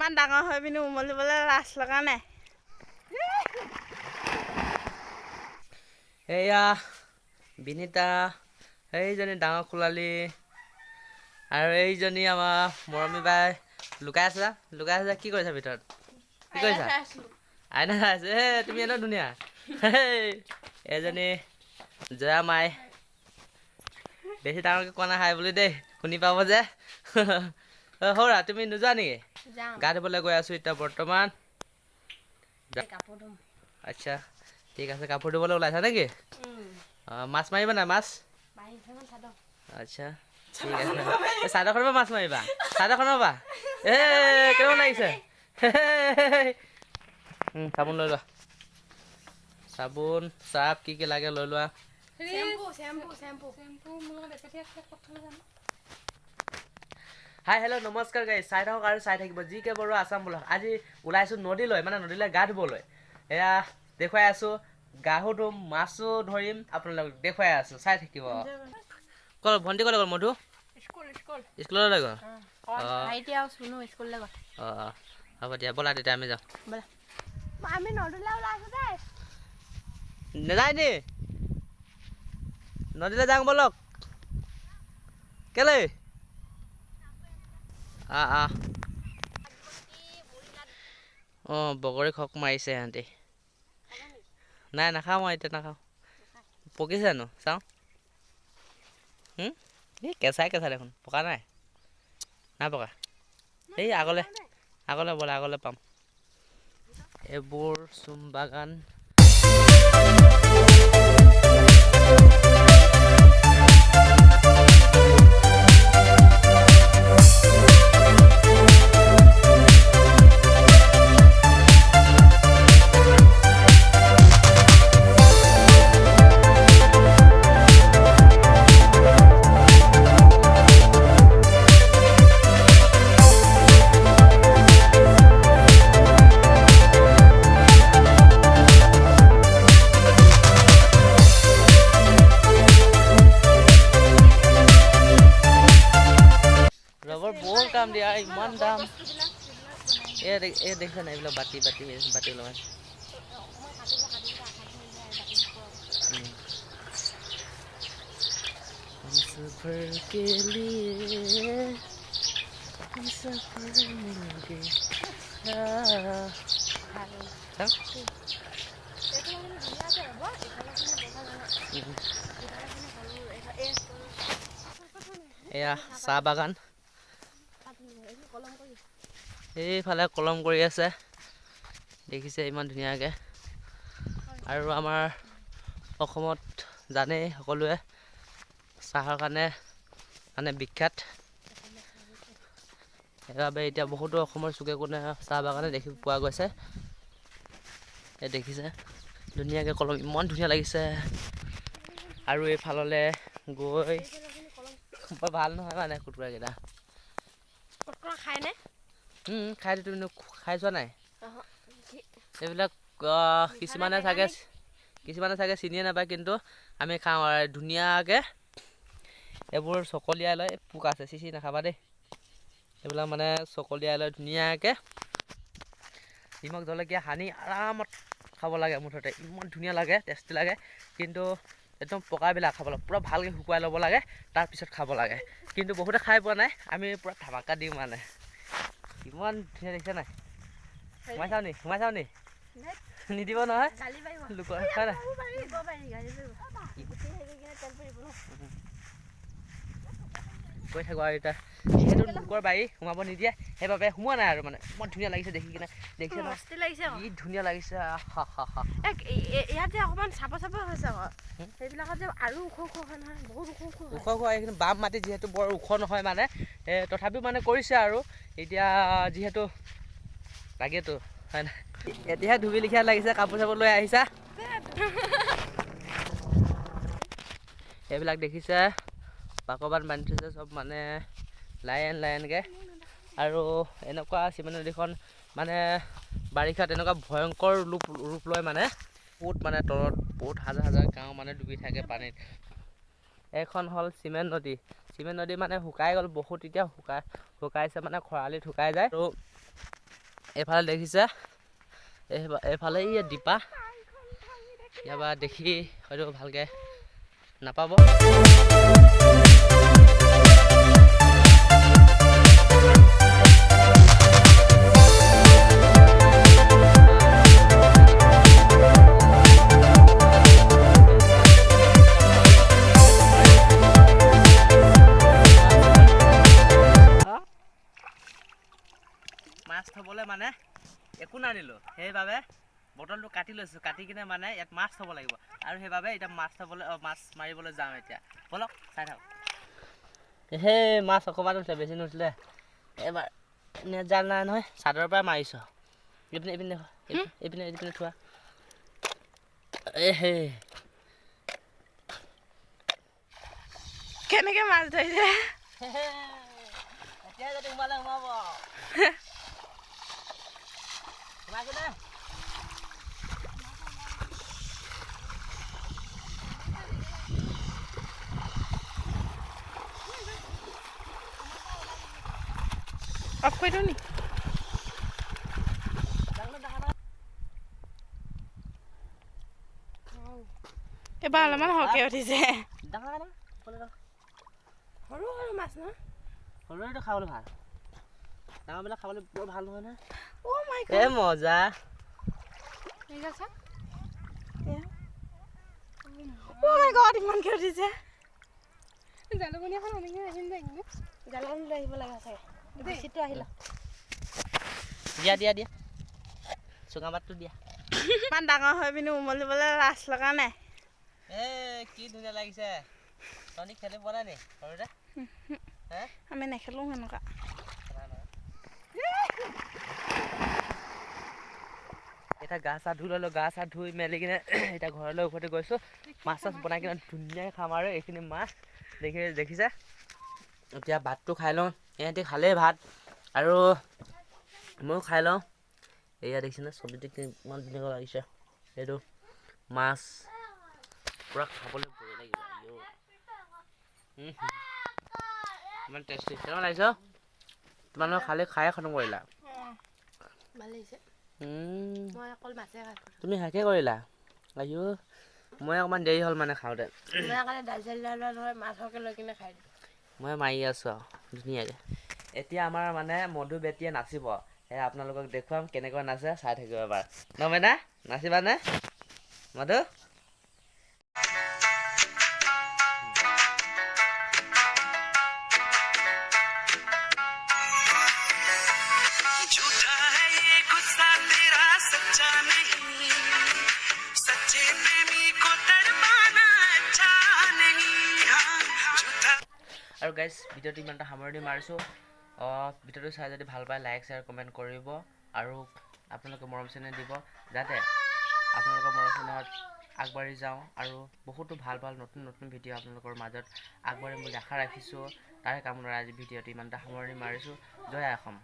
ইমান ডাঙৰ হৈ পিনি উমলিবলৈ লাজ লগা নাই। এয়া বিনিতা, এইজনী ডাঙৰ খোলালি আৰু এইজনী আমাৰ মৰমী বাই লুকাই আছা কি কৰিছা ভিতৰত? কি কৰিছা? আইনা চাই আছো। তুমি এনেও ধুনীয়া। এজনী জয়া মাই, বেছি ডাঙৰকৈ কোৱা নাই হাই বুলি দেই, শুনি পাব যে। সৌৰা তুমি নোযোৱা নেকি? গা ধুবলৈ গৈ আছো এতিয়া বৰ্তমান। আচ্ছা ঠিক আছে, কাপোৰ ধুবলৈ ওলাইছা নেকি? মাছ মাৰিবা নাই মাছ? আচ্ছা ঠিক আছে, চাদৰখনৰ পৰা মাছ মাৰিবা? চাদৰখনৰ পৰা কেনেকুৱা লাগিছে? চাবোন লৈ লোৱা, চাবোন চাৰ্ফ কি কি লাগে লৈ লোৱা। হাই হেল্ল' নমস্কাৰ গাইজ, চাই থাকক আৰু চাই থাকিব জি কে বৰুৱা আছাম ব্লগ। আজি ওলাইছোঁ নদীলৈ, মানে নদীলৈ গা ধুবলৈ। এয়া দেখুৱাই আছোঁ, গাহো ধুম, মাছো ধৰিম, আপোনালোকক দেখুৱাই আছোঁ, চাই থাকিব। ক'ত ভণ্টি ক'লৈ গ'ল? মধু স্কুললৈ গ'ল? অঁ হ'ব দিয়া, ব'লা তেতিয়া আমি যাওঁ। আমি নদীলৈ ওলাইছো দেই। নাযায় নি? নদীলৈ যাওঁ ব'লক। কেলৈ? অঁ বগৰী খক মাৰিছে সিহঁতি। নাই নাখাওঁ, মই এতিয়া নাখাওঁ। পকিছে জানো চাওঁ? এই কেঁচাই দেখোন, পকা নাই? নাই পকা? এই আগলৈ ব'লা, আগলৈ পাম। এইবোৰ চুম বাগান। ৰবৰ বহুত দাম দিয়া, ইমান দাম। দেখিছা নাই এইবিলাক বাতি ওলাই। सफर के लिए हम सफर मिलेंगे। এয়া চাহ বাগান, এইফালে কলম কৰি আছে, দেখিছে ইমান ধুনীয়াকৈ। আৰু আমাৰ অসমত জানেই সকলোৱে চাহৰ কাৰণে মানে বিখ্যাত। সেইবাবে এতিয়া বহুতো অসমৰ চুকে কোণে চাহ বাগানে দেখি পোৱা গৈছে। এই দেখিছে ধুনীয়াকৈ কলম, ইমান ধুনীয়া লাগিছে। আৰু এইফাললৈ গৈ ভাল নহয় মানে কুটুৰাকেইটা। খায়নে? খাই, তুমি খাই যোৱা নাই? এইবিলাক কিছুমানে চাগে চিনিয়ে নাপায়, কিন্তু আমি খাওঁ আৰু ধুনীয়াকৈ। এইবোৰ চকলিয়াই লৈ, পোক আছে চিচি নাখাবা দেই। এইবিলাক মানে চকলিয়াই লৈ ধুনীয়াকৈ নিমখ জলকীয়া সানি আৰামত খাব লাগে। মুঠতে ইমান ধুনীয়া লাগে, টেষ্টি লাগে। কিন্তু একদম পকাবিলাক খাবলৈ পূৰা ভালকৈ শুকুৱাই ল'ব লাগে, তাৰপিছত খাব লাগে। কিন্তু বহুতে খাই পোৱা নাই, আমি পূৰা ধামাকা দিওঁ মানে। ইমান ধুনীয়া দেখিছে নাই? সোমাই চাওঁ নি? নিদিব নহয় লোকৰ, হয় নাই? কৈ থাকোঁ আৰু এতিয়া যিহেতু লোকৰ বাৰী সোমাব নিদিয়ে, সেইবাবে সোমোৱা নাই আৰু। মানে ইমান ধুনীয়া লাগিছে দেখি কিনে, দেখিছে ন? কি ধুনীয়া লাগিছে। ইয়াত যে অকণমান চাপ হৈছে আকৌ, সেইবিলাকত যে আৰু ওখ হয় নহয়, বহুত ওখ এইখিনি বাম মাটি যিহেতু বৰ ওখ নহয় মানে, তথাপিও মানে কৰিছে আৰু। এতিয়া যিহেতু লাগেতো, হয় নাই? এতিয়াহে ধুবি লিখিয়া লাগিছে, কাপোৰ চাপোৰ লৈ আহিছা। এইবিলাক দেখিছে বাকবান বান্ধি থৈছে চব, মানে লাইনকৈ। আৰু এনেকুৱা চিমেণ্ট নদীখন মানে বাৰিষাত এনেকুৱা ভয়ংকৰ ৰূপ লয় মানে। বহুত মানে তলত বহুত হাজাৰ গাঁও মানে ডুবি থাকে পানীত। এইখন হ'ল চিমেণ্ট নদী মানে শুকাই গ'ল বহুত, এতিয়া শুকাইছে মানে খৰালিত শুকাই যায়। আৰু এইফালে দেখিছে এইফালে ই দীপা ইয়াবা দেখি হয়তো ভালকৈ নাপাব। মাছ থ'বলৈ মানে একো নানিলোঁ, সেইবাবে বটলটো কাটি লৈছোঁ, কাটি কিনে মানে ইয়াত মাছ থ'ব লাগিব আৰু সেইবাবে এতিয়া মাছ মাৰিবলৈ যাওঁ এতিয়া। বলক চাই থাকক। সেই মাছ অকণমান উঠিলে, বেছি নুঠিলে। এবাৰ নেট জাল নাই নহয়, চাদৰৰ পৰা মাৰিছোঁ। এইপিনে থোৱা। সেই কেনেকে মাছ ধৰিছে? এতিয়া যদি সোমালে সোমাব। সোমাইছে নে? অফ কৰি দিওঁ নি? এইবাৰ অলপমান সৰহকৈ উঠিছে। সৰু সৰু মাছ ন? সৰুটো খাবলৈ ভাল, ডাঙৰবিলাক খাবলৈ বৰ ভাল নহয় নহয়। অ' মাই গড, এ মজা। অ' মাই গড, ইমানকৈ উঠিছে। জালুকনী এখন আনিলে আহিম দে। জালুকনী লৈ আহিব লাগে চাগে। বেছিটো আহিলা। দিয়া চুঙা মাতটো দিয়া। ইমান ডাঙৰ হৈ পিনি উমলিবলৈ লাজ লগা নাই। কি ধুনীয়া লাগিছে। তহঁতি খেলি পোৱা নাই নি সৰুতে? আমি নেখেলোঁ সেনেকুৱা। এতিয়া গা চা ধুই ল'লোঁ, গা চা ধুই মেলি কিনে এতিয়া ঘৰলৈ উভতি গৈছোঁ। মাছ চাছ বনাই কিনে ধুনীয়াকৈ খাম আৰু এইখিনি মাছ দেখিছে। এতিয়া ভাতটো খাই লওঁ, ইহঁতি খালেই ভাত আৰু ময়ো খাই লওঁ। এয়া দেখিছেনে চব্জিটো কিমান ধুনীয়াকৈ লাগিছে। সেইটো মাছ পূৰা খাবলৈ বঢ়িয়া লাগিব। ইমান টেষ্টি কেনেকুৱা লাগিছে? তোমালোকে খায়ে খতম কৰিলা। ভাল লাগিছে। মই অকল মাছে খাইছোঁ। তুমি শেষে কৰিলা? আইও মই অকণমান দেৰি হ'ল মানে খাওঁতে। মই কাৰণে দালি চালি নহয় মাছকে লৈ কিনে খাই দিওঁ। মই মাৰি আছোঁ আৰু ধুনীয়াকৈ। এতিয়া আমাৰ মানে মধু বেটীয়ে নাচিব, সেয়া আপোনালোকক দেখুৱাম কেনেকৈ নাচে, চাই থাকিব এবাৰ। নমেনা নাচিবানে মধু? আৰু গাইজ ভিডিঅ'টো ইমানটা সামৰণি মাৰিছোঁ। ভিডিঅ'টো চাই যদি ভাল পায় লাইক শ্বেয়াৰ কমেণ্ট কৰিব আৰু আপোনালোকে মৰম চেনেহ দিব, যাতে আপোনালোকৰ মৰম চেনেহত আগবাঢ়ি যাওঁ আৰু বহুতো ভাল নতুন ভিডিঅ' আপোনালোকৰ মাজত আগবাঢ়িম বুলি আশা ৰাখিছোঁ। তাৰে কামনাৰে আজি ভিডিঅ'টো ইমানটা সামৰণি মাৰিছোঁ। জয় অসম।